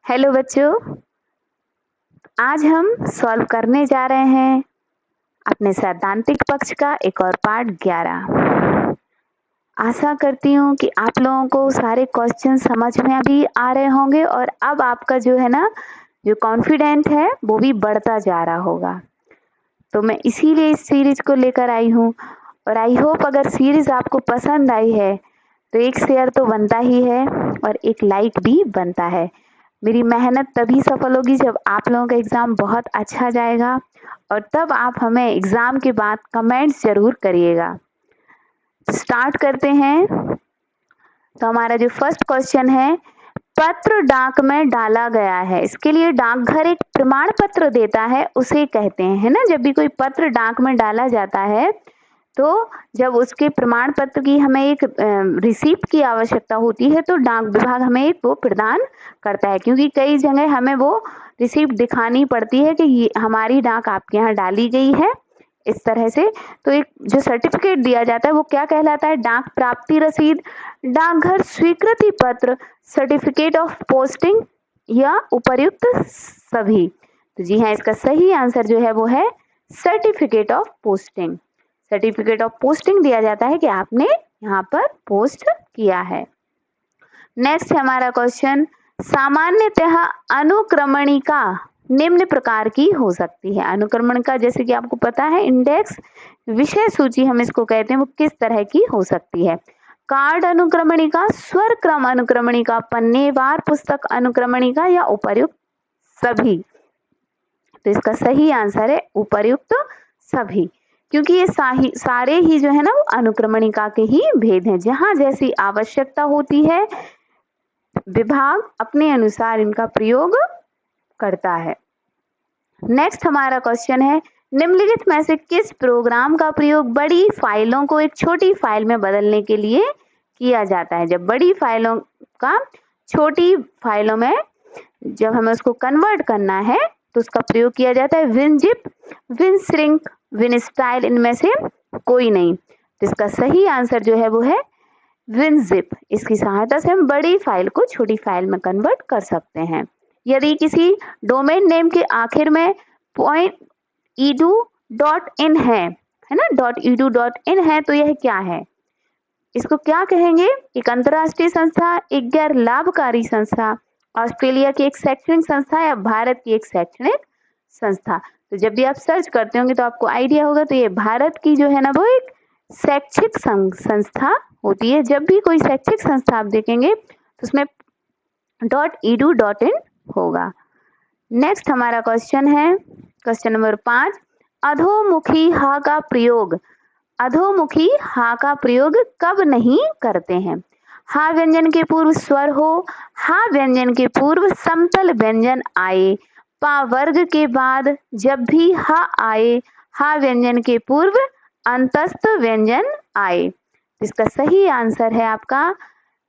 Hello बच्चों, आज हम सॉल्व करने जा रहे हैं अपने सैद्धांतिक पक्ष का एक और पार्ट 11। आशा करती हूँ कि आप लोगों को सारे क्वेश्चन समझ में अभी आ रहे होंगे और अब आपका जो है ना जो कॉन्फिडेंट है वो भी बढ़ता जा रहा होगा। तो मैं इसीलिए इस सीरीज को लेकर आई हूँ और आई होप अगर सीरीज आपको पसंद आई है तो एक शेयर तो बनता ही है और एक लाइक भी बनता है। मेरी मेहनत तभी सफल होगी जब आप लोगों का एग्ज़ाम बहुत अच्छा जाएगा और तब आप हमें एग्ज़ाम के बाद कमेंट्स ज़रूर करिएगा। स्टार्ट करते हैं। तो हमारा जो फर्स्ट क्वेश्चन है, पत्र डाक में डाला गया है। इसके लिए डाकघर एक प्रमाण पत्र देता है, उसे कहते हैं, है ना। जब भी कोई पत्र डाक में डाला जाता है तो जब उसके प्रमाण पत्र की हमें एक रिसीप्ट की आवश्यकता होती है तो डाक विभाग हमें एक वो प्रदान करता है, क्योंकि कई जगह हमें वो रिसीप्ट दिखानी पड़ती है कि ये हमारी डाक आपके यहाँ डाली गई है इस तरह से। तो एक जो सर्टिफिकेट दिया जाता है वो क्या कहलाता है? डाक प्राप्ति रसीद, डाकघर स्वीकृति पत्र, सर्टिफिकेट ऑफ पोस्टिंग या उपर्युक्त सभी। तो जी हाँ, इसका सही आंसर जो है वो है certificate of posting. Certificate of posting दिया जाता है कि आपने यहाँ पर पोस्ट किया है। नेक्स्ट है हमारा क्वेश्चन, सामान्यतः अनुक्रमणिका निम्न प्रकार की हो सकती है। अनुक्रमणिका जैसे कि आपको पता है इंडेक्स विषय सूची हम इसको कहते हैं, वो किस तरह की हो सकती है? कार्ड अनुक्रमणिका, स्वर क्रम अनुक्रमणिका, पन्नेवार पुस्तक अनुक्रमणिका या उपर्युक्त सभी। तो इसका सही आंसर है उपर्युक्त सभी, क्योंकि ये सारे ही जो है ना वो अनुक्रमणिका के ही भेद हैं। जहां जैसी आवश्यकता होती है विभाग अपने अनुसार इनका प्रयोग करता है। नेक्स्ट हमारा क्वेश्चन है, निम्नलिखित में से किस प्रोग्राम का प्रयोग बड़ी फाइलों को एक छोटी फाइल में बदलने के लिए किया जाता है? जब बड़ी फाइलों का छोटी फाइलों में जब हमें उसको कन्वर्ट करना है तो उसका प्रयोग किया जाता है विनजिप, विनश्रिंक, विनस्टाइल, इनमें से कोई नहीं। तो इसका सही आंसर जो है वो है विनजिप। इसकी सहायता से हम बड़ी फाइल को छोटी फाइल में कन्वर्ट कर सकते हैं। यदि किसी डोमेन नेम के आखिर में .edu.in है ना, .edu.in है, तो यह क्या है? इसको क्या कहेंगे? एक अंतरराष्ट्रीय संस्था, एक गैर लाभकारी संस्था, ऑस्ट्रेलिया की एक शैक्षणिक संस्था या भारत की एक शैक्षणिक संस्था। तो जब भी आप सर्च करते होंगे तो आपको आइडिया होगा, तो ये भारत की जो है ना वो एक शैक्षिक संस्था होती है। जब भी कोई शैक्षिक संस्था आप देखेंगे तो उसमें .edu.in होगा। नेक्स्ट हमारा क्वेश्चन है क्वेश्चन नंबर 5, अधोमुखी हा का प्रयोग, अधोमुखी हा का प्रयोग कब नहीं करते हैं? हा व्यंजन के पूर्व स्वर हो, हा व्यंजन के पूर्व समतल व्यंजन आए, पा वर्ग के बाद जब भी हा आए, हा व्यंजन के पूर्व अंतस्थ व्यंजन आए। इसका सही आंसर है आपका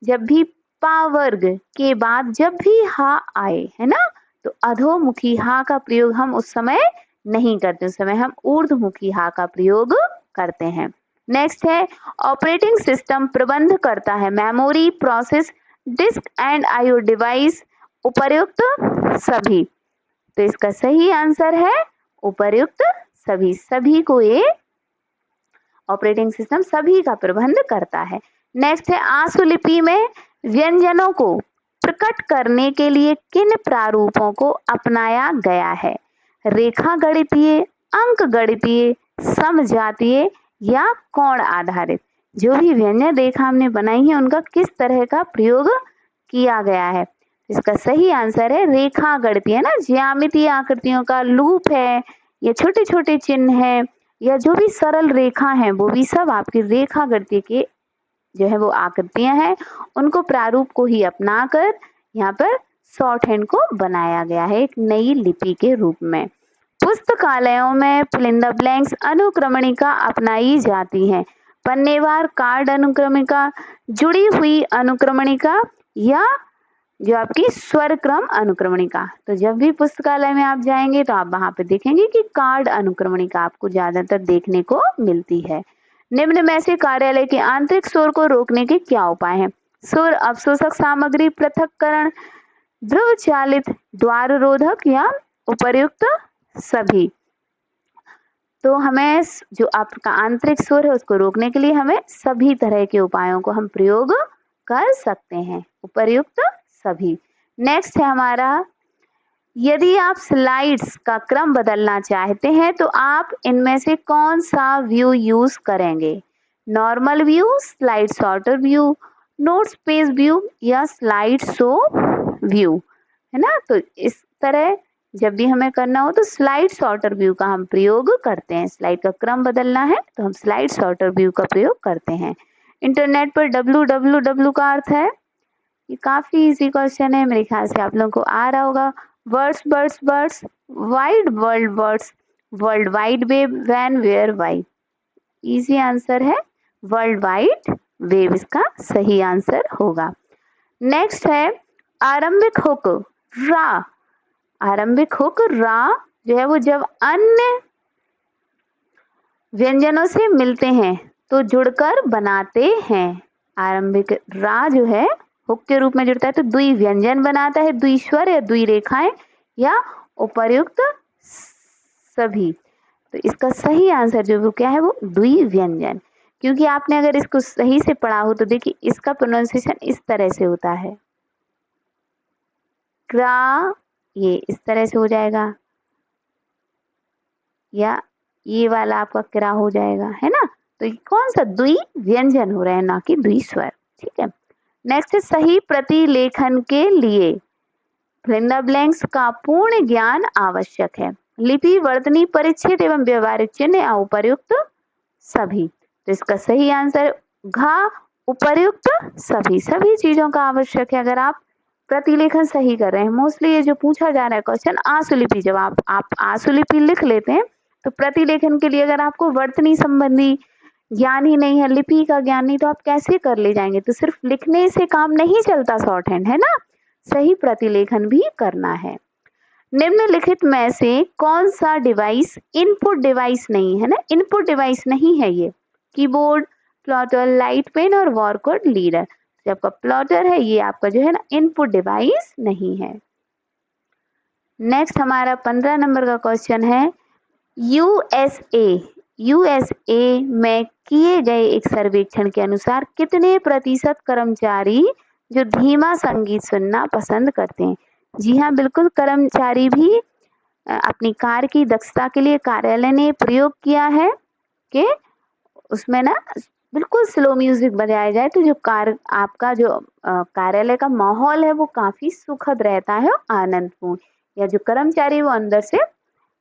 जब भी पा वर्ग के बाद जब भी हा आए, है ना। तो अधोमुखी हा का प्रयोग हम उस समय नहीं करते, उस समय हम ऊर्ध्वमुखी हा का प्रयोग करते हैं। नेक्स्ट है, ऑपरेटिंग सिस्टम प्रबंध करता है memory, process, disk and IO device, उपर्युक्त सभी। तो इसका सही आंसर है उपर्युक्त सभी। सभी को ये ऑपरेटिंग सिस्टम सभी का प्रबंध करता है। नेक्स्ट है, आशुलिपि में व्यंजनों को प्रकट करने के लिए किन प्रारूपों को अपनाया गया है? रेखा गणितीय, अंक गणितीय, समजातीय या कोण आधारित। जो भी व्यंजन रेखा हमने बनाई है उनका किस तरह का प्रयोग किया गया है? इसका सही आंसर है रेखा गणितीय, है ना। ज्यामितीय आकृतियों का लूप है या छोटे छोटे चिन्ह है या जो भी सरल रेखा है वो भी सब आपकी रेखा गणितीय के जो है वो आकृतियां हैं, उनको प्रारूप को ही अपनाकर यहाँ पर शॉर्ट हैंड को बनाया गया है एक नई लिपि के रूप में। पुस्तकालयों में फिल इन द ब्लैंक्स अनुक्रमणिका अपनाई जाती है, पन्नेवार, कार्ड अनुक्रमणिका, जुड़ी हुई अनुक्रमणिका या जो आपकी स्वर क्रम अनुक्रमणिका। तो जब भी पुस्तकालय में आप जाएंगे तो आप वहां पे देखेंगे कि कार्ड अनुक्रमणिका आपको ज्यादातर देखने को मिलती है। निम्न में से कार्यालय के आंतरिक शोर को रोकने के क्या उपाय हैं? शोर अवशोषक सामग्री पृथक्करण, ध्रुव चालित, द्वार रोधक या उपर्युक्त सभी। तो हमें जो आपका आंतरिक स्वर है उसको रोकने के लिए हमें सभी तरह के उपायों को हम प्रयोग कर सकते हैं, उपर्युक्त सभी। नेक्स्ट है हमारा, यदि आप स्लाइड्स का क्रम बदलना चाहते हैं तो आप इनमें से कौन सा व्यू यूज करेंगे? Normal view, slide sorter view, notes page view या स्लाइड शो व्यू, है ना। तो इस तरह जब भी हमें करना हो तो स्लाइड सॉर्टर व्यू का हम प्रयोग करते हैं। स्लाइड का क्रम बदलना है तो हम स्लाइड सॉर्टर व्यू का प्रयोग करते हैं। इंटरनेट पर www का अर्थ है, ये काफी इजी क्वेश्चन है, मेरे ख्याल से आप लोगों को आ रहा होगा। Words, birds, birds, wide world, words, world wide web, van, where, why. Easy answer है वर्ल्ड वाइड वेब, इसका सही आंसर होगा। नेक्स्ट है आरंभिक हुक, रा। आरंभिक हुक रा जो है वो जब अन्य व्यंजनों से मिलते हैं तो जुड़कर बनाते हैं। आरंभिक रा जो है हुक के रूप में जुड़ता है तो द्वि व्यंजन बनाता है, द्वि स्वर या द्वि रेखाएं या उपर्युक्त सभी। तो इसका सही आंसर जो वो क्या है, वो द्वि व्यंजन। क्योंकि आपने अगर इसको सही से पढ़ा हो तो देखिए इसका प्रोनाउंसिएशन इस तरह से होता है, क्रा, ये इस तरह से हो जाएगा, या ये वाला आपका क्रा हो जाएगा, है ना। तो ये कौन सा द्वि व्यंजन हो रहा है, ना कि द्वि स्वर। ठीक है। नेक्स्ट, सही प्रतिलेखन के लिए फिल इन द ब्लैंक्स का पूर्ण ज्ञान आवश्यक है। लिपि, वर्तनी, परिच्छेद एवं व्यवहारिक चिन्ह या उपर्युक्त सभी। तो इसका सही आंसर घ, उपर्युक्त सभी। सभी चीजों का आवश्यक है अगर आप प्रतिलेखन सही कर रहे हैं। मोस्टली ये जो पूछा जा रहा है क्वेश्चन आशुलिपि, जब आप आशुलिपि लिख लेते हैं तो प्रतिलेखन के लिए अगर आपको वर्तनी संबंधी ज्ञान ही नहीं है, लिपि का ज्ञान नहीं, तो आप कैसे कर ले जाएंगे। तो सिर्फ लिखने से काम नहीं चलता शॉर्ट हैंड, है ना, सही प्रतिलेखन भी करना है। निम्नलिखित में से कौन सा डिवाइस इनपुट डिवाइस नहीं है, ना, इनपुट डिवाइस नहीं है ये? कीबोर्ड, प्लॉटर, लाइट पेन और बारकोड रीडर। जो आपका प्लॉटर है ये आपका जो है ना इनपुट डिवाइस नहीं है। नेक्स्ट हमारा 15 नंबर का क्वेश्चन है, यूएसए में किए गए एक सर्वेक्षण के अनुसार कितने प्रतिशत कर्मचारी जो धीमा संगीत सुनना पसंद करते हैं? जी हाँ, बिल्कुल, कर्मचारी भी अपनी कार की दक्षता के लिए कार्यालय ने प्रयोग किया है कि उसमें ना बिल्कुल स्लो म्यूजिक बजाया जाए तो जो कार आपका जो कार्यालय का माहौल है वो काफी सुखद रहता है, आनंदपूर्ण, या जो कर्मचारी वो अंदर से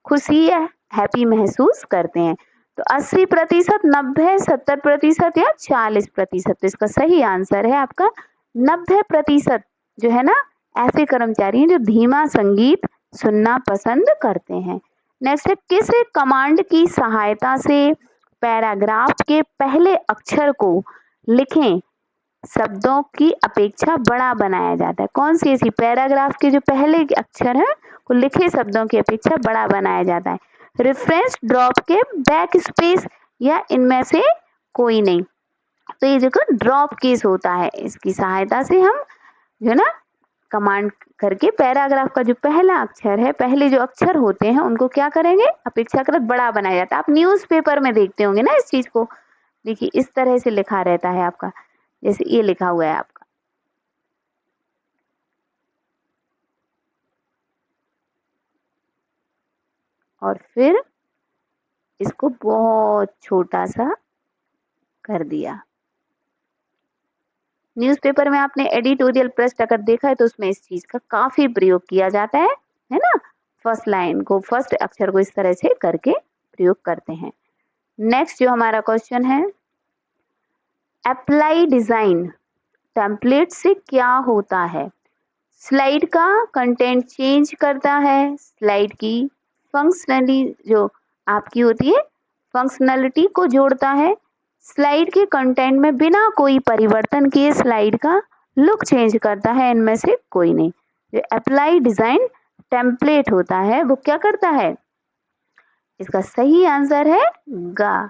खुशी या हैप्पी महसूस करते हैं। तो 80%, 90%, 70% या 40%। तो इसका सही आंसर है आपका 90% जो है ना ऐसे कर्मचारी हैं जो धीमा संगीत सुनना पसंद करते हैं। नेक्स्ट है, किस कमांड की सहायता से पैराग्राफ के पहले अक्षर को लिखें शब्दों की अपेक्षा बड़ा बनाया जाता है? कौन सी ऐसी पैराग्राफ के जो पहले के अक्षर है को लिखे शब्दों की अपेक्षा बड़ा बनाया जाता है? रेफरेंस, ड्रॉप के, बैक स्पेस या इनमें से कोई नहीं। तो ये देखो ड्रॉप केस होता है, इसकी सहायता से हम जो ना कमांड करके पैराग्राफ का जो पहला अक्षर है, पहले जो अक्षर होते हैं उनको क्या करेंगे, अपेक्षाकृत बड़ा बनाया जाता है। आप न्यूज़पेपर में देखते होंगे ना इस चीज को, देखिए इस तरह से लिखा रहता है आपका, जैसे ये लिखा हुआ है आपका। और फिर इसको बहुत छोटा सा कर दिया। न्यूज़पेपर में आपने एडिटोरियल पृष्ठ अगर देखा है तो उसमें इस चीज का काफी प्रयोग किया जाता है ना। फर्स्ट लाइन को, फर्स्ट अक्षर को इस तरह से करके प्रयोग करते हैं। नेक्स्ट जो हमारा क्वेश्चन है, अप्लाई डिजाइन टेम्पलेट से क्या होता है? स्लाइड का कंटेंट चेंज करता है, स्लाइड की फंक्शनली जो आपकी होती है फंक्शनलिटी को जोड़ता है, स्लाइड के कंटेंट में बिना कोई परिवर्तन किए स्लाइड का लुक चेंज करता है, इनमें से कोई नहीं। जो अप्लाई डिजाइन टेम्पलेट होता है वो क्या करता है? इसका सही आंसर है गा,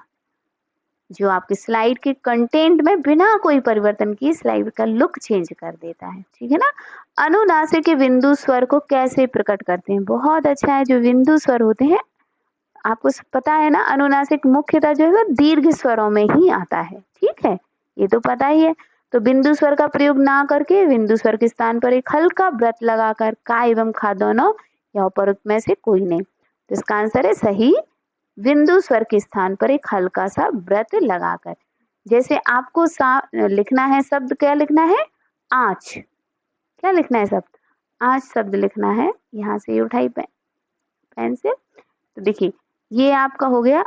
जो आपकी स्लाइड के कंटेंट में बिना कोई परिवर्तन किए स्लाइड का लुक चेंज कर देता है, ठीक है ना। अनुनासिक के बिंदु स्वर को कैसे प्रकट करते हैं? बहुत अच्छा है, जो बिंदु स्वर होते हैं आपको पता है ना, अनुनासिक मुख्यतः जो है दीर्घ स्वरों में ही आता है, ठीक है, ये तो पता ही है। तो बिंदु स्वर का प्रयोग ना करके बिंदु स्वर के स्थान पर एक हल्का व्रत लगाकर का एवं खा दोनों या उपरोक्त में से कोई नहीं। तो इसका आंसर है सही, बिंदु स्वर के स्थान पर एक हल्का सा व्रत लगाकर। जैसे आपको लिखना है शब्द, क्या लिखना है? आँच। क्या लिखना है शब्द? आँच शब्द लिखना है। यहाँ से ये उठाई पेन से, तो देखिए ये आपका हो गया।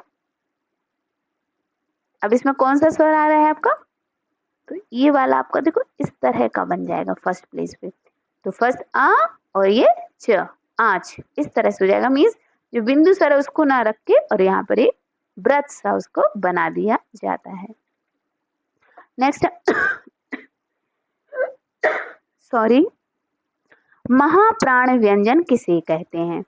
अब इसमें कौन सा स्वर आ रहा है आपका? तो ये वाला आपका देखो इस तरह का बन जाएगा फर्स्ट प्लेस पे। तो फर्स्ट आ और ये च, आँच, इस तरह से हो जाएगा। मीन्स जो बिंदु स्वर है उसको ना रख के और यहाँ पर एक व्रत सा उसको बना दिया जाता है। नेक्स्ट सॉरी, महाप्राण व्यंजन किसे कहते हैं?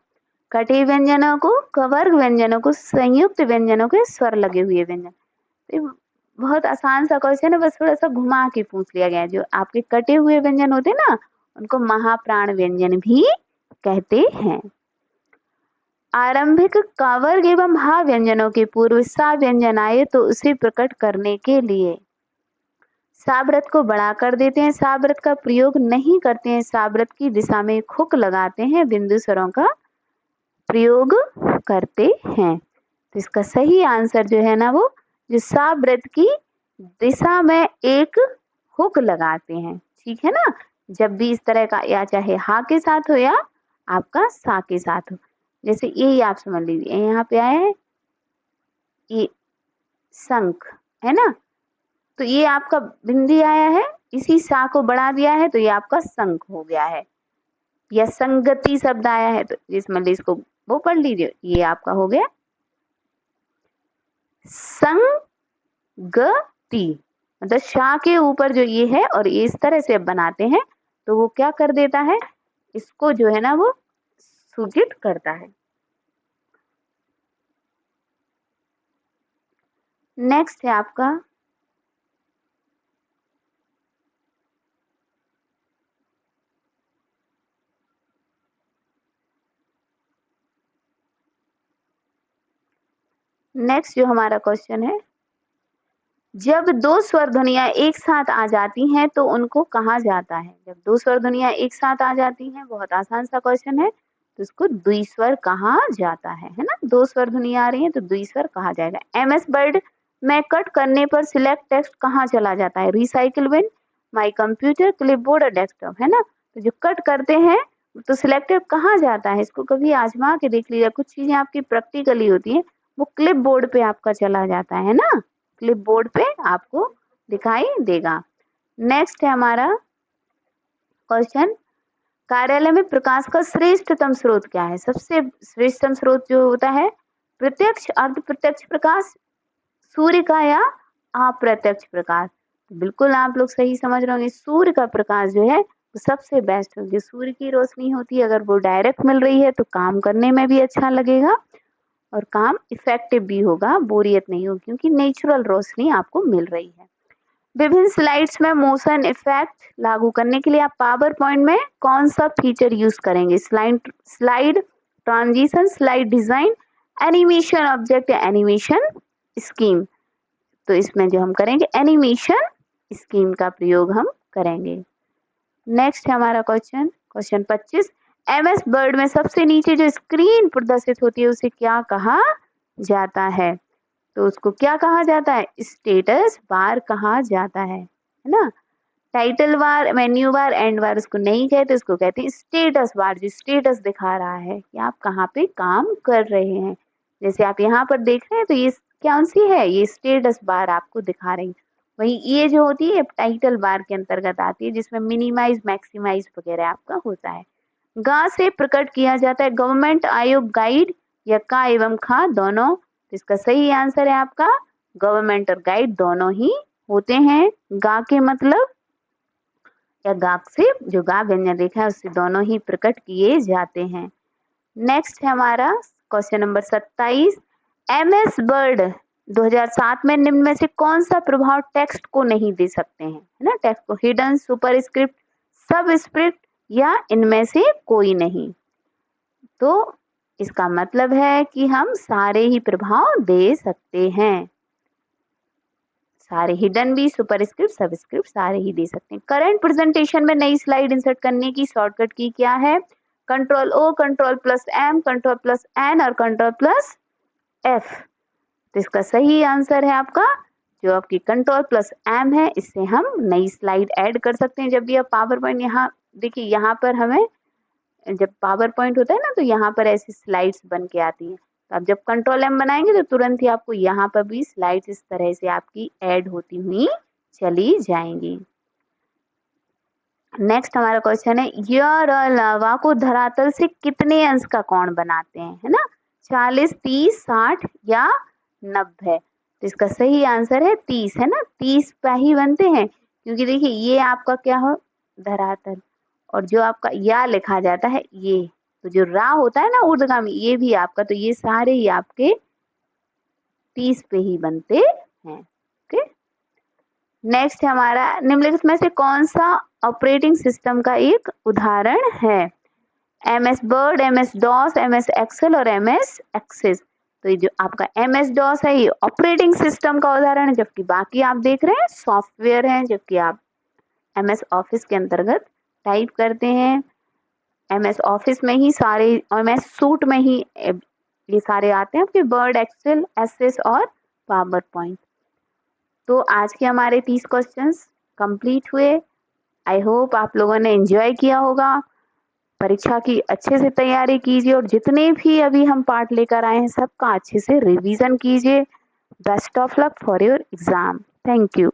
कटे व्यंजनों को, कवर्ग व्यंजनों को, संयुक्त व्यंजनों के स्वर लगे हुए व्यंजन। तो बहुत आसान सा क्वेश्चन है, बस थोड़ा सा घुमा के पूछ लिया गया है। जो आपके कटे हुए व्यंजन होते हैं ना, उनको महाप्राण व्यंजन भी कहते हैं। आरंभिक कवर्ग एवं हा व्यंजनों के पूर्व सा व्यंजन आए तो उसे प्रकट करने के लिए साव्रत को बढ़ा कर देते हैं, साव्रत का प्रयोग नहीं करते हैं, साव्रत की दिशा में हुक लगाते हैं, बिंदु स्वरों का प्रयोग करते हैं। तो इसका सही आंसर जो है ना, वो जो साव्रत की दिशा में एक हुक लगाते हैं, ठीक है ना। जब भी इस तरह का, या चाहे हा के साथ हो या आपका सा के साथ हो, जैसे यही आप समझ लीजिए यहाँ पे आया है ये शंख, है ना, तो ये आपका बिंदी आया है, इसी सा को बढ़ा दिया है तो ये आपका शंख हो गया है। या संगति शब्द आया है तो इसमें इसको वो पढ़ लीजिए, ये आपका हो गया संगति। मतलब शा के ऊपर जो ये है और ये इस तरह से बनाते हैं तो वो क्या कर देता है, इसको जो है ना वो सूचित करता है। नेक्स्ट है आपका नेक्स्ट जो हमारा क्वेश्चन है, जब दो स्वर ध्वनियां एक साथ आ जाती हैं तो उनको कहा जाता है? जब दो स्वर ध्वनियां एक साथ आ जाती हैं, बहुत आसान सा क्वेश्चन है, तो इसको द्विस्वर कहा जाता है ना। दो स्वर ध्वनियां आ रही हैं तो द्विस्वर कहा जाएगा। एमएस वर्ड में कट करने पर सिलेक्ट टेक्स्ट कहाँ चला जाता है? Recycle bin, my computer, clipboard और डेस्कटॉप, है ना। तो जो कट करते हैं तो सिलेक्टेड कहाँ जाता है? इसको कभी आजमा के देख लीजिए, कुछ चीजें आपकी प्रैक्टिकली होती है, वो क्लिप बोर्ड पे आपका चला जाता है ना, क्लिप बोर्ड पे आपको दिखाई देगा। नेक्स्ट है हमारा क्वेश्चन, कार्यालय में प्रकाश का श्रेष्ठतम स्रोत क्या है? सबसे श्रेष्ठतम स्रोत जो होता है, प्रत्यक्ष, अर्ध प्रत्यक्ष प्रकाश, सूर्य का या अप्रत्यक्ष प्रकाश? बिल्कुल आप लोग सही समझ रहे होंगे, सूर्य का प्रकाश जो है वो सबसे बेस्ट होगी। सूर्य की रोशनी होती है, अगर वो डायरेक्ट मिल रही है तो काम करने में भी अच्छा लगेगा और काम इफेक्टिव भी होगा, बोरियत नहीं होगी, क्योंकि नेचुरल रोशनी आपको मिल रही है। विभिन्न स्लाइड्स में मोशन इफेक्ट लागू करने के लिए आप पावर पॉइंट में कौन सा फीचर यूज करेंगे? Slide transition, slide design, animation object या एनिमेशन स्कीम? तो इसमें जो हम करेंगे एनिमेशन स्कीम का प्रयोग हम करेंगे। नेक्स्ट है हमारा क्वेश्चन 25, एमएस वर्ड में सबसे नीचे जो स्क्रीन प्रदर्शित होती है उसे क्या कहा जाता है? तो उसको क्या कहा जाता है? स्टेटस बार कहा जाता है ना। Title bar, menu bar, and bar उसको नहीं कहते, उसको कहते हैं स्टेटस बार, जो स्टेटस दिखा रहा है कि आप कहाँ पे काम कर रहे हैं। जैसे आप यहाँ पर देख रहे हैं तो ये कौन सी है? ये स्टेटस बार आपको दिखा रही है। वही ये जो होती है टाइटल बार के अंतर्गत आती है, जिसमें मिनिमाइज, मैक्सिमाइज वगैरह आपका होता है। गा से प्रकट किया जाता है गवर्नमेंट, आयोग, गाइड या का एवं खा दोनों? तो इसका सही आंसर है आपका गवर्नमेंट और गाइड दोनों ही होते हैं। गा के मतलब या गा से जो गा व्यंजन रेखा है उससे दोनों ही प्रकट किए जाते हैं। नेक्स्ट है हमारा क्वेश्चन नंबर 27, एमएस वर्ड 2007 में निम्न में से कौन सा प्रभाव टेक्स्ट को नहीं दे सकते हैं, है ना? टेक्स्ट को हिडन, सुपरस्क्रिप्ट, सबस्क्रिप्ट या इनमें से कोई नहीं। तो इसका मतलब है कि हम सारे ही प्रभाव दे सकते हैं, सारे हिडन भी, सुपरस्क्रिप्ट, सबस्क्रिप्ट सारे ही दे सकते हैं। करंट प्रेजेंटेशन में नई स्लाइड इंसर्ट करने की शॉर्टकट की क्या है? Control O, control plus M, control plus N और कंट्रोल प्लस एफ। तो इसका सही आंसर है आपका जो आपकी कंट्रोल प्लस एम है, इससे हम नई स्लाइड ऐड कर सकते हैं। जब भी आप पावर पॉइंट, यहाँ देखिए, यहाँ पर हमें जब पावर पॉइंट होता है ना, तो यहाँ पर ऐसी स्लाइड्स बन के आती है। तो आप जब कंट्रोल एम बनाएंगे तो तुरंत ही आपको यहाँ पर भी स्लाइड्स इस तरह से आपकी ऐड होती हुई चली जाएंगी। नेक्स्ट हमारा क्वेश्चन है, यह लावा को धरातल से कितने अंश का कोण बनाते हैं, है ना? 40, 30, 60 या 90। तो इसका सही आंसर है 30, है ना? 30 पे ही बनते हैं, क्योंकि देखिए ये आपका क्या हो, धरातल, और जो आपका या लिखा जाता है ये, तो जो रा होता है ना ऊर्ध्वगामी, ये भी आपका, तो ये सारे ही आपके 30 पे ही बनते हैं। ओके, नेक्स्ट हमारा, निम्नलिखित में से कौन सा ऑपरेटिंग सिस्टम का एक उदाहरण है? MS Word, MS DOS, MS Excel और MS एक्सेस। तो ये जो आपका MS डॉस है ये ऑपरेटिंग सिस्टम का उदाहरण है, जबकि बाकी आप देख रहे हैं सॉफ्टवेयर हैं, जबकि आप MS ऑफिस के अंतर्गत टाइप करते हैं। MS ऑफिस में ही सारे, MS सूट में ही ये सारे आते हैं आपके, वर्ड, एक्सेल, एसएस और पावर पॉइंट। तो आज के हमारे 30 क्वेश्चंस कंप्लीट हुए। आई होप आप लोगों ने एंजॉय किया होगा। परीक्षा की अच्छे से तैयारी कीजिए और जितने भी अभी हम पार्ट लेकर आए हैं सबका अच्छे से रिवीजन कीजिए। Best of luck for your exam. Thank you.